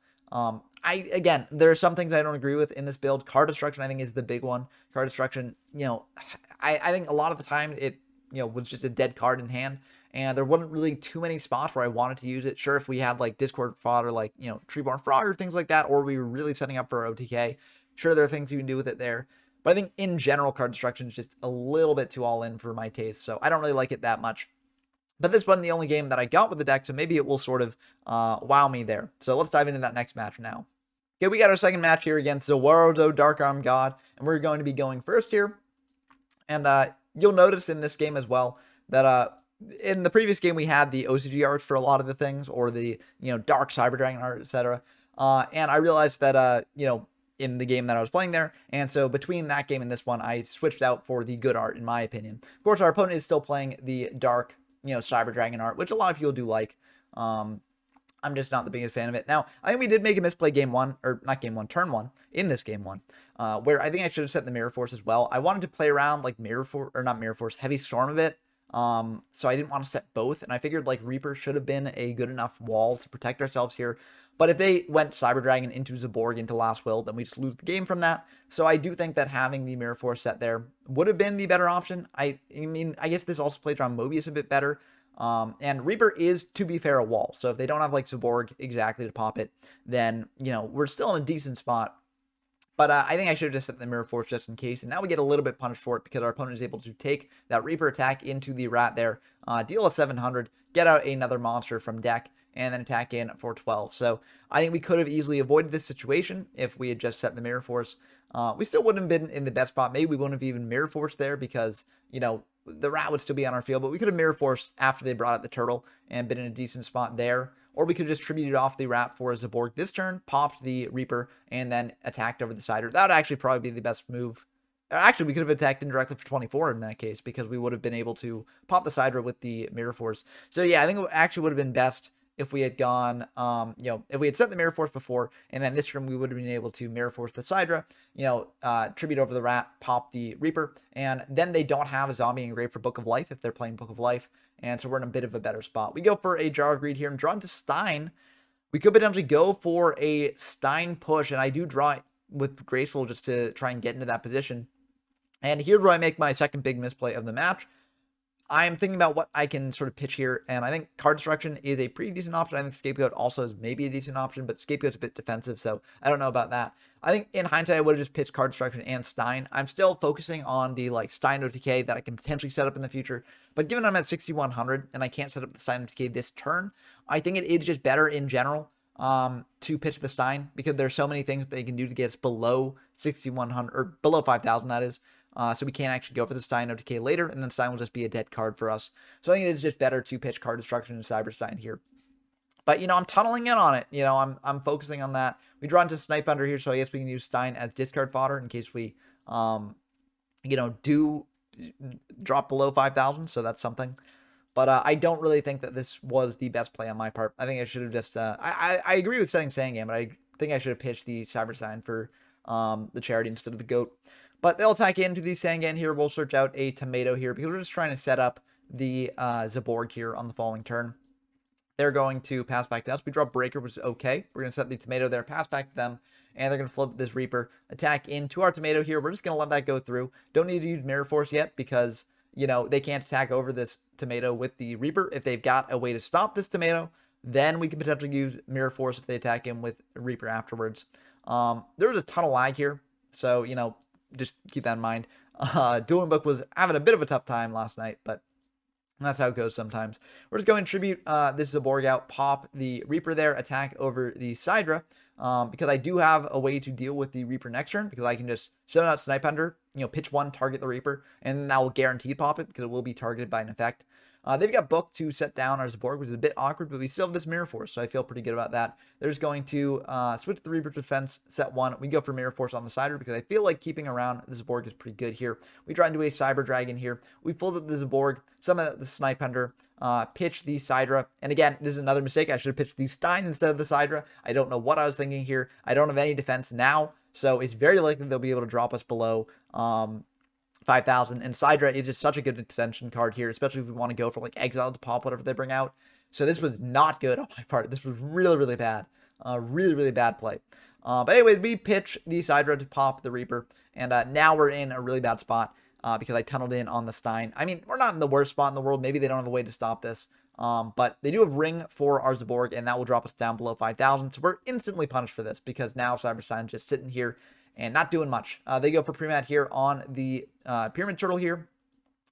Again, there are some things I don't agree with in this build. Card destruction, I think, is the big one. Card destruction, I think a lot of the time it, was just a dead card in hand, and there wasn't really too many spots where I wanted to use it. Sure, if we had like Discord Fodder, like, Treeborn Frog or things like that, or we were really setting up for OTK, sure, there are things you can do with it there. But I think in general, card destruction is just a little bit too all in for my taste, so I don't really like it that much. But this wasn't the only game that I got with the deck, so maybe it will sort of wow me there. So let's dive into that next match now. Okay, we got our second match here against Zawarodo Dark Arm God, and we're going to be going first here. And you'll notice in this game as well that in the previous game we had the OCG arts for a lot of the things, or the Dark Cyber Dragon art, etc. And I realized that in the game that I was playing there, and so between that game and this one, I switched out for the good art in my opinion. Of course, our opponent is still playing the Dark Cyber Dragon art, which a lot of people do like. I'm just not the biggest fan of it. Now, I think we did make a misplay game one, or not game one, turn one, in this game one, where I think I should have set the Mirror Force as well. I wanted to play around like Heavy Storm a bit, so I didn't want to set both, and I figured like Reaper should have been a good enough wall to protect ourselves here. But if they went Cyber Dragon into Zaborg into Last Will, then we just lose the game from that. So I do think that having the Mirror Force set there would have been the better option. I mean, I guess this also plays around Mobius a bit better. And Reaper is, to be fair, a wall. So if they don't have like Zaborg exactly to pop it, then, we're still in a decent spot. But I think I should have just set the Mirror Force just in case. And now we get a little bit punished for it because our opponent is able to take that Reaper attack into the Rat there, deal at 700, get out another monster from deck, and then attack in for 12. So I think we could have easily avoided this situation if we had just set the Mirror Force. We still wouldn't have been in the best spot. Maybe we wouldn't have even Mirror Force there because, the Rat would still be on our field, but we could have Mirror Force after they brought out the Turtle and been in a decent spot there. Or we could have just tributed off the Rat for Zaborg this turn, popped the Reaper, and then attacked over the Cider. That would actually probably be the best move. Actually, we could have attacked indirectly for 24 in that case because we would have been able to pop the Cider with the Mirror Force. So yeah, I think it actually would have been best if we had gone, if we had set the Mirror Force before, and then this turn we would have been able to Mirror Force the Sidra, tribute over the Rat, pop the Reaper, and then they don't have a zombie engraved for Book of Life if they're playing Book of Life, and so we're in a bit of a better spot. We go for a Jar of Greed here and draw into Stein. We could potentially go for a Stein push, and I do draw with Graceful just to try and get into that position. And here's where I make my second big misplay of the match. I'm thinking about what I can sort of pitch here, and I think Card Destruction is a pretty decent option. I think Scapegoat also is maybe a decent option, but Scapegoat's a bit defensive, so I don't know about that. I think in hindsight, I would have just pitched Card Destruction and Stein. I'm still focusing on the Stein OTK that I can potentially set up in the future, but given I'm at 6,100 and I can't set up the Stein OTK this turn, I think it is just better in general to pitch the Stein because there's so many things that they can do to get us below 6,100 or below 5,000, that is. So we can't actually go for the Stein OTK later, and then Stein will just be a dead card for us. So I think it is just better to pitch Card Destruction and Cyber-Stein here. But, I'm tunneling in on it. I'm focusing on that. We draw into Snipe Under here, so I guess we can use Stein as discard fodder in case we, do drop below 5,000. So that's something. But I don't really think that this was the best play on my part. I think I should have just... I agree with setting Sandgame, but I think I should have pitched the Cyber-Stein for the charity instead of the goat. But they'll attack into the Sandgame here. We'll search out a tomato here because we're just trying to set up the Zaborg here on the following turn. They're going to pass back to us. We draw Breaker, which is okay. We're going to set the tomato there, pass back to them, and they're going to flip this Reaper, attack into our tomato here. We're just going to let that go through. Don't need to use Mirror Force yet because, they can't attack over this tomato with the Reaper. If they've got a way to stop this tomato, then we can potentially use Mirror Force if they attack him with Reaper afterwards. There was a ton of lag here, so, just keep that in mind. Dueling Book was having a bit of a tough time last night, but that's how it goes sometimes. We're just going to tribute this Zaborg out, pop the Reaper there, attack over the Sidra, because I do have a way to deal with the Reaper next turn, because I can just send out Snipe Hunter, pitch one, target the Reaper, and that will guaranteed pop it, because it will be targeted by an effect. They've got Book to set down our Zaborg, which is a bit awkward, but we still have this Mirror Force, so I feel pretty good about that. They're just going to switch the Reaper defense, set one. We go for Mirror Force on the Cider, because I feel like keeping around the Zaborg is pretty good here. We try and do a Cyber Dragon here. We fold up the Zaborg, summon the Snipe Hunter, pitch the Sidra. And again, this is another mistake. I should have pitched the Stein instead of the Sidra. I don't know what I was thinking here. I don't have any defense now, so it's very likely they'll be able to drop us below 5,000, and Sidra is just such a good extension card here, especially if we want to go for like Exile to pop whatever they bring out. So this was not good on my part. This was really, really bad. Really bad play. But anyways, we pitch the Sidra to pop the Reaper, and now we're in a really bad spot because I tunneled in on the Stein. I mean, we're not in the worst spot in the world. Maybe they don't have a way to stop this. But they do have Ring for our Zaborg, and that will drop us down below 5,000. So we're instantly punished for this because now Cyber-Stein is just sitting here and not doing much. They go for Premat here on the Pyramid Turtle here.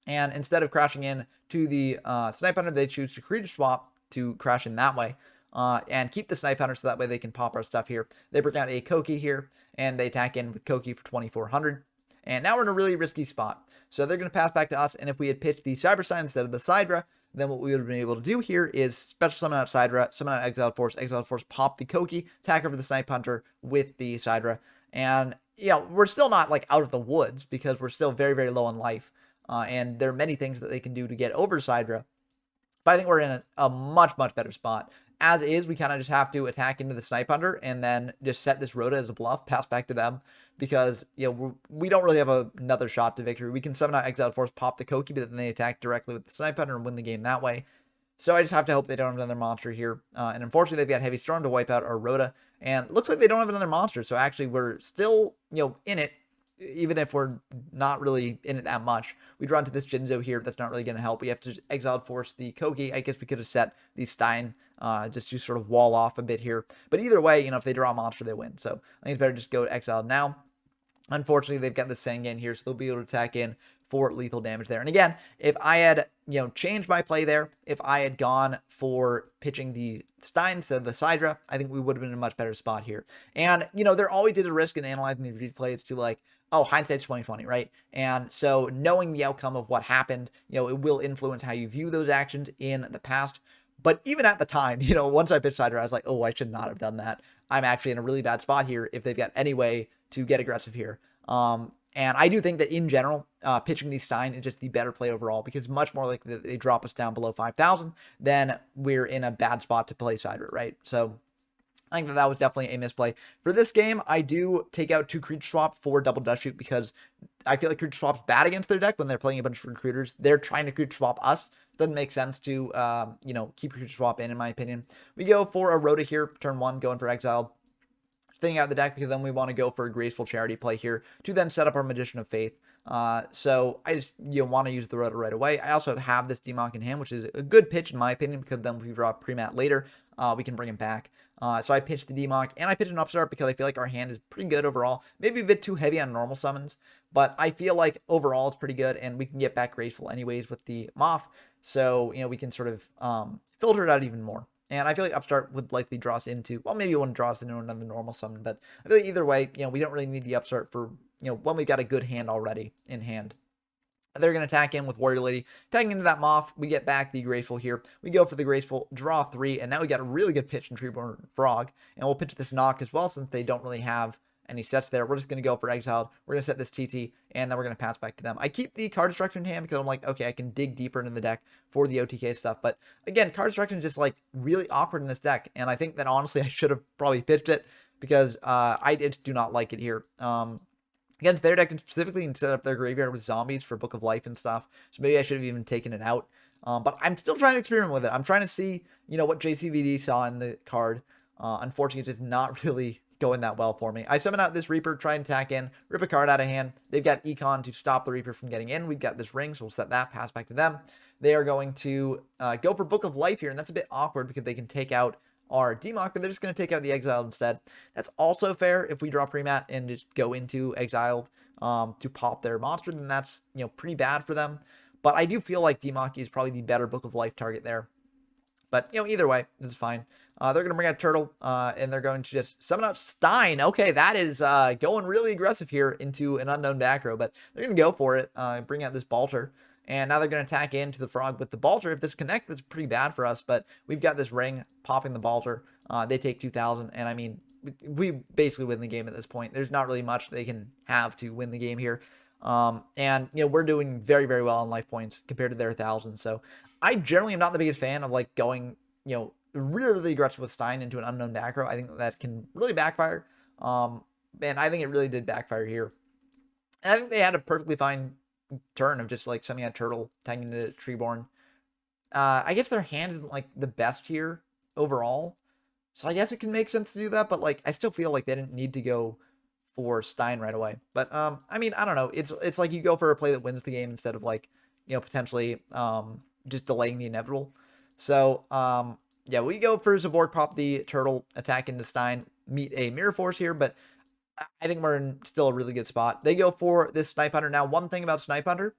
And instead of crashing in to the Snipe Hunter, they choose to Creature Swap to crash in that way. And keep the Snipe Hunter so that way they can pop our stuff here. They bring out a Koki here, and they attack in with Koki for 2,400. And now we're in a really risky spot. So they're going to pass back to us, and if we had pitched the Cyber-Stein instead of the Sidra, then what we would have been able to do here is special summon out Sidra, summon out Exiled Force, pop the Koki, attack over the Snipe Hunter with the Sidra. And, we're still not, like, out of the woods because we're still very, very low on life. And there are many things that they can do to get over Sidra. But I think we're in a much, much better spot. As is, we kind of just have to attack into the Snipe Hunter and then just set this Rhoda as a bluff, pass back to them. Because, we don't really have another shot to victory. We can summon out Exiled Force, pop the Koki, but then they attack directly with the Snipe Hunter and win the game that way. So I just have to hope they don't have another monster here. And unfortunately, they've got Heavy Storm to wipe out our Rhoda. And it looks like they don't have another monster. So actually, we're still, in it, even if we're not really in it that much. We draw into this Jinzo here. That's not really going to help. We have to just Exiled Force the Kogi. I guess we could have set the Stein just to sort of wall off a bit here. But either way, if they draw a monster, they win. So I think it's better just go to Exile now. Unfortunately, they've got the Sengen here, so they'll be able to attack in for lethal damage there. And again, if I had, changed my play there, if I had gone for pitching the Stein instead of the Sidra, I think we would have been in a much better spot here. And, there always is a risk in analyzing the replay. It's to like, oh, hindsight's 20/20, right? And so knowing the outcome of what happened, it will influence how you view those actions in the past. But even at the time, once I pitched Sidra, I was like, oh, I should not have done that. I'm actually in a really bad spot here if they've got any way to get aggressive here. And I do think that in general, pitching the Stein is just the better play overall because much more likely that they drop us down below 5,000 than we're in a bad spot to play Sidra, right? So I think that was definitely a misplay. For this game, I do take out 2 Creature Swap for Double Dust Shoot because I feel like Creature Swap's bad against their deck when they're playing a bunch of Recruiters. They're trying to Creature Swap us. Doesn't make sense to, keep Creature Swap in my opinion. We go for a Rhoda here, turn 1, going for Exiled. Thinking out the deck because then we want to go for a Graceful Charity play here to then set up our Magician of Faith. So I just want to use the Rhoda right away. I also have this Demon in hand, which is a good pitch in my opinion because then if we draw Premat later, we can bring him back. So I pitched the Demon and I pitched an Upstart because I feel like our hand is pretty good overall. Maybe a bit too heavy on normal summons, but I feel like overall it's pretty good and we can get back Graceful anyways with the Moth. So, we can sort of filter it out even more. And I feel like Upstart would likely draw us into, well, maybe it wouldn't draw us into another normal summon, but I feel like either way, we don't really need the Upstart for, when we've got a good hand already in hand. They're going to attack in with Warrior Lady. Tagging into that Moth, we get back the Graceful here. We go for the Graceful, draw 3, and now we got a really good pitch in Treeborn Frog. And we'll pitch this Knock as well, since they don't really have any sets there. We're just going to go for Exiled. We're going to set this TT, and then we're going to pass back to them. I keep the card destruction in hand because I'm like, okay, I can dig deeper into the deck for the OTK stuff. But again, card destruction is just like really awkward in this deck. And I think that honestly, I should have probably pitched it because I just do not like it here. Against their deck specifically, and set up their graveyard with zombies for Book of Life and stuff. So maybe I should have even taken it out. But I'm still trying to experiment with it. I'm trying to see, what JCVD saw in the card. Unfortunately, it's just not really going that well for me. I summon out this Reaper, try and attack in, rip a card out of hand. They've got Econ to stop the Reaper from getting in. We've got this ring, so we'll set that, pass back to them. They are going to go for Book of Life here, and that's a bit awkward because they can take out our Demock, but they're just going to take out the Exiled instead. That's also fair. If we draw Premat and just go into Exiled to pop their monster, then that's, pretty bad for them. But I do feel like Demock is probably the better Book of Life target there. But, either way, this is fine. They're going to bring out Turtle, and they're going to just summon out Stein. Okay, that is going really aggressive here into an unknown back row, but they're going to go for it, bring out this Balter. And now they're going to attack into the Frog with the Balter. If this connects, that's pretty bad for us, but we've got this ring popping the Balter. They take 2,000, and I mean, we basically win the game at this point. There's not really much they can have to win the game here. And, we're doing very, very well on life points compared to their 1,000. So I generally am not the biggest fan of, like, going, really, really aggressive with Stein into an unknown back row. I think that can really backfire. And I think it really did backfire here. And I think they had a perfectly fine turn of just like sending a Turtle, tagging into Treeborn. I guess their hand isn't like the best here overall, so I guess it can make sense to do that, but like I still feel like they didn't need to go for Stein right away. But I mean, I don't know, it's like you go for a play that wins the game instead of like, potentially just delaying the inevitable. So yeah, we go for Zaborg, pop the Turtle, attack into Stein, meet a Mirror Force here, but I think we're in still a really good spot. They go for this Snipe Hunter. Now, one thing about Snipe Hunter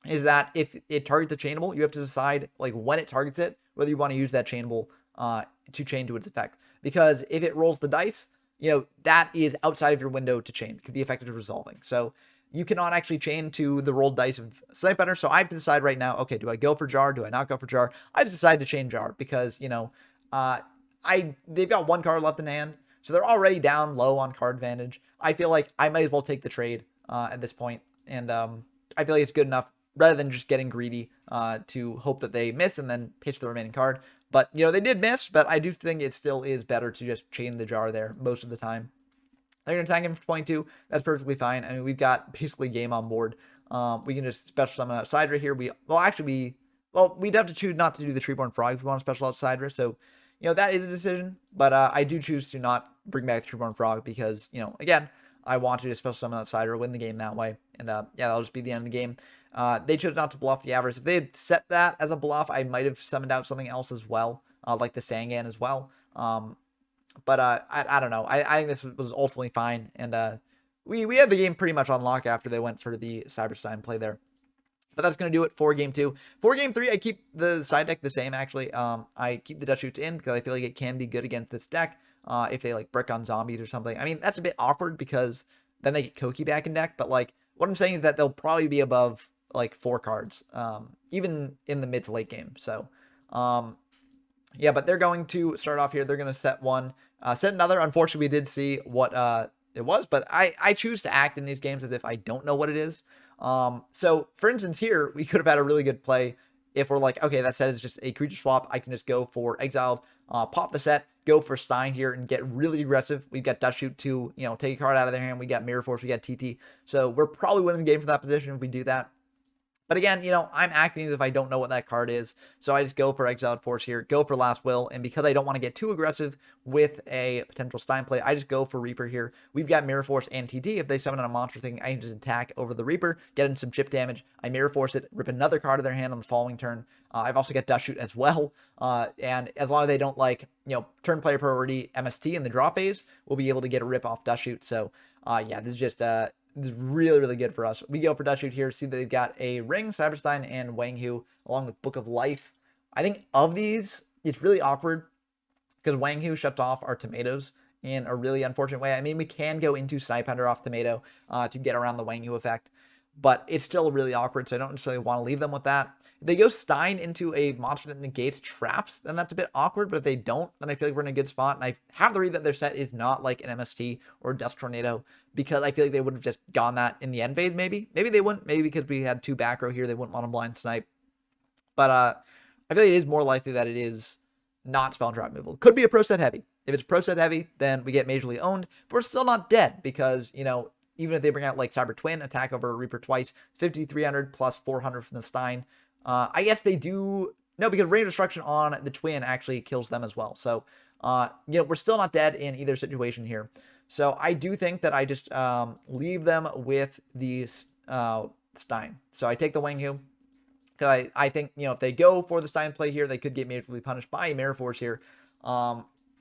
is that if it targets a chainable, you have to decide like when it targets it, whether you want to use that chainable to chain to its effect. Because if it rolls the dice, that is outside of your window to chain because the effect is resolving. So you cannot actually chain to the rolled dice of Snipe Hunter. So I have to decide right now, okay, do I go for Jar? Do I not go for Jar? I just decided to chain Jar because, they've got one card left in hand. So they're already down low on card advantage. I feel like I might as well take the trade at this point. And I feel like it's good enough rather than just getting greedy to hope that they miss and then pitch the remaining card. But, they did miss, but I do think it still is better to just chain the Jar there most of the time. They're going to attack him for 22. That's perfectly fine. I mean, we've got basically game on board. We can just special summon out Sidra here. We'd have to choose not to do the Treeborn Frog if we want to special out Sidra. So, that is a decision, but I do choose to not bring back the Treeborn Frog because, again, I want to just special summon outside or win the game that way. And, yeah, that'll just be the end of the game. They chose not to bluff the Avarice. If they had set that as a bluff, I might have summoned out something else as well, like the Sangan as well. But I don't know. I think this was ultimately fine. And we had the game pretty much on lock after they went for the Cyber-Stein play there. But that's going to do it for game 2. For game 3, I keep the side deck the same, actually. I keep the Dust Shoots in because I feel like it can be good against this deck if they, like, brick on zombies or something. I mean, that's a bit awkward because then they get Koki back in deck. But, like, what I'm saying is that they'll probably be above, like, 4 cards, even in the mid to late game. So, yeah, but they're going to start off here. They're going to set one, set another. Unfortunately, we did see what it was, but I choose to act in these games as if I don't know what it is. So for instance, here we could have had a really good play if we're like, okay, that set is just a creature swap. I can just go for Exiled, pop the set, go for Stein here and get really aggressive. We've got Dust Shoot to, take a card out of their hand. We got Mirror Force, we got TT. So we're probably winning the game from that position if we do that. But again, I'm acting as if I don't know what that card is. So I just go for Exiled Force here, go for Last Will. And because I don't want to get too aggressive with a potential Stein play, I just go for Reaper here. We've got Mirror Force and TT. If they summon on a monster thing, I can just attack over the Reaper, get in some chip damage. I Mirror Force it, rip another card of their hand on the following turn. I've also got Dust Shoot as well. And as long as they don't like, turn player priority MST in the draw phase, we'll be able to get a rip off Dust Shoot. So yeah, this is just this is really, really good for us. We go for Dust Shoot here. See that they've got a Ring, Cyber-Stein, and Wang Hu, along with Book of Life. I think of these, it's really awkward because Wang Hu shuts off our tomatoes in a really unfortunate way. I mean, we can go into Snipe Hunter off tomato to get around the Wang Hu effect. but it's still really awkward, so I don't necessarily want to leave them with that. If they go Stein into a monster that negates traps, then that's a bit awkward, but if they don't, then I feel like we're in a good spot, and I have the read that their set is not like an MST or Dust Tornado, because I feel like they would have just gone that in the end phase, maybe. Maybe they wouldn't, maybe because we had 2 back row here, they wouldn't want to blind snipe. But I feel like it is more likely that it is not spell trap removal. Could be a pro set heavy. If it's pro set heavy, then we get majorly owned, but we're still not dead, because, you know, even if they bring out like Cyber Twin, attack over Reaper twice, 5,300 plus 400 from the Stein. I guess they do, no, because range destruction on the Twin actually kills them as well. So, you know, we're still not dead in either situation here. So I do think that I just leave them with the Stein. So I take the Wanghu, because I think, you know, if they go for the Stein play here, they could get majorly punished by Mirror Force here.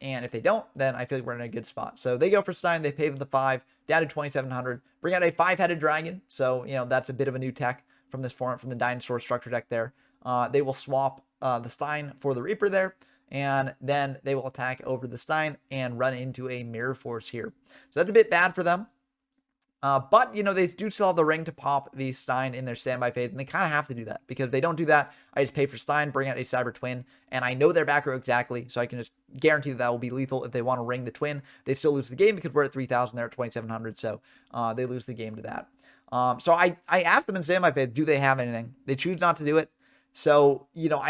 And if they don't, then I feel like we're in a good spot. So they go for Stein, they pay for the 5, down to 2,700, bring out a 5-headed dragon. So, you know, that's a bit of a new tech from this format, from the dinosaur structure deck there. They will swap the Stein for the Reaper there, and then they will attack over the Stein and run into a Mirror Force here. So that's a bit bad for them. But, you know, they do still have the ring to pop the Stein in their standby phase, and they kind of have to do that, because if they don't do that, I just pay for Stein, bring out a Cyber Twin, and I know their back row exactly, so I can just guarantee that will be lethal. If they want to ring the Twin, they still lose the game, because we're at 3,000, they're at 2,700, so they lose the game to that. So I asked them in standby phase, do they have anything? They choose not to do it. So, you know,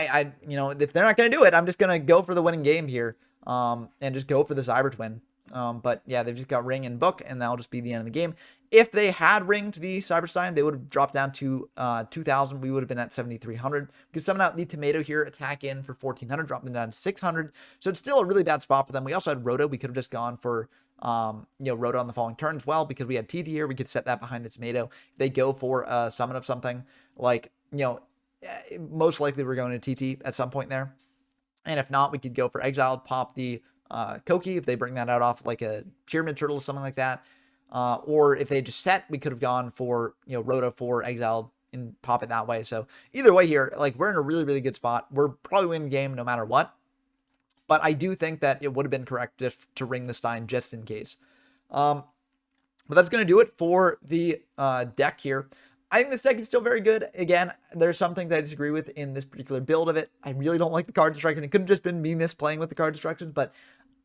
you know, if they're not going to do it, I'm just going to go for the winning game here, and just go for the Cyber Twin. But yeah, they've just got ring and book, and that'll just be the end of the game. If they had ringed the Cyber-Stein, they would have dropped down to 2,000. We would have been at 7,300. We could summon out the tomato here, attack in for 1,400, drop them down to 600. So it's still a really bad spot for them. We also had Roto. We could have just gone for, you know, Roto on the following turn as well, because we had TT here. We could set that behind the tomato. If they go for a summon of something, like, you know, most likely we're going to TT at some point there. And if not, we could go for Exiled, pop the Koki, if they bring that out off like a Pyramid Turtle or something like that. Or if they just set, we could have gone for, you know, Rhoda for Exiled and pop it that way. So either way here, like, we're in a really, really good spot. We're probably winning the game no matter what. But I do think that it would have been correct just to ring the Stein just in case. But that's going to do it for the deck here. I think this deck is still very good. Again, there's some things I disagree with in this particular build of it. I really don't like the card destruction. It could have just been me misplaying with the card destructions, but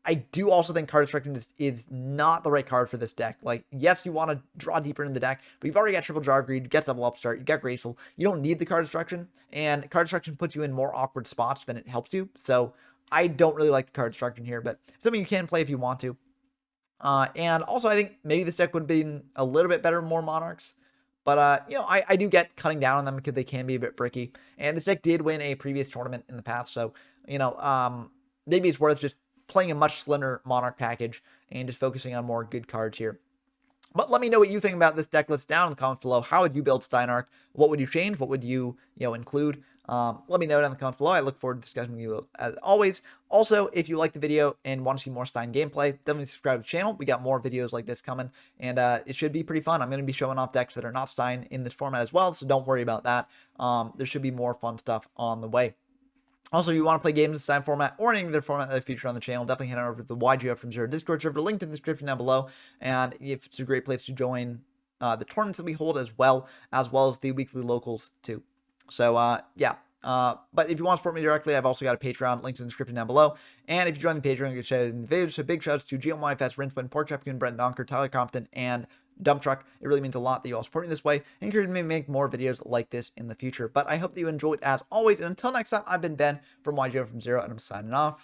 I do also think card destruction is not the right card for this deck. Like, yes, you want to draw deeper in the deck, but you've already got Triple Jar of Greed, you got Double Upstart, you got Graceful. You don't need the card destruction, and card destruction puts you in more awkward spots than it helps you. So I don't really like the card destruction here, but something you can play if you want to. And also, I think maybe this deck would have been a little bit better with more Monarchs. But, you know, I do get cutting down on them because they can be a bit bricky. And this deck did win a previous tournament in the past. So, you know, maybe it's worth just playing a much slimmer Monarch package and just focusing on more good cards here. But let me know what you think about this deck list down in the comments below. How would you build Steinarch? What would you change? What would you include? Let me know down in the comments below. I look forward to discussing with you as always. Also, if you like the video and want to see more Stein gameplay, definitely subscribe to the channel. We got more videos like this coming, and it should be pretty fun. I'm going to be showing off decks that are not Stein in this format as well, so don't worry about that. There should be more fun stuff on the way. Also, if you want to play games in Stein format or any other format that I feature on the channel, definitely head on over to the YGO from Zero Discord server, linked in the description down below. And if it's a great place to join the tournaments that we hold as well as the weekly locals too. So, yeah. But if you want to support me directly, I've also got a Patreon linked in the description down below. And if you join the Patreon, you get shout out in the video. So big shouts to GMYFS, Rinspin, Porkchop, Brent Donker, Tyler Compton, and Dump Truck. It really means a lot that you all support me this way and encourage me to make more videos like this in the future. But I hope that you enjoyed as always. And until next time, I've been Ben from YGO from Zero, and I'm signing off.